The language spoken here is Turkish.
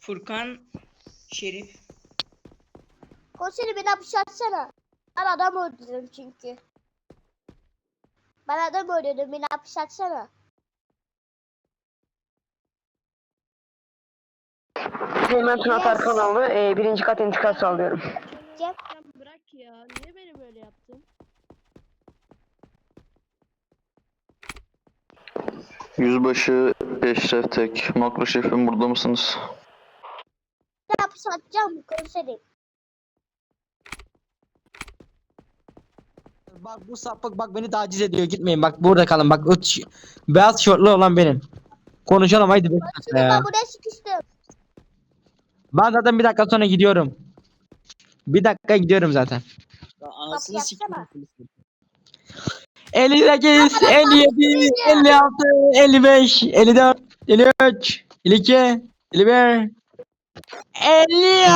Furkan, Şerif. Konseri beni hapis atsana. Ben adam öldürdüm çünkü. Ben adam öldürdüm, beni hapis atsana. Hemen Tuna Tarkan aldı. Birinci kat intikal sağlıyorum. Cem. Sen bırak ya. Niye beni böyle yaptın? Yüzbaşı Eşref Tek. Makro şefim burada mısınız? Ben hapis atacağım konseri. Bak bu sapık bak beni taciz ediyor. Gitmeyin bak burada kalın. Bak o beyaz şortlu olan benim. Konuşalım haydi. Konseri ben buraya sıkıştım. Ben zaten bir dakika sonra gidiyorum. Bir dakika gidiyorum zaten. Anasını Kapı sikeyim. yapsana. 58, 57, 56, 55, 54, 53, 52, 51, 50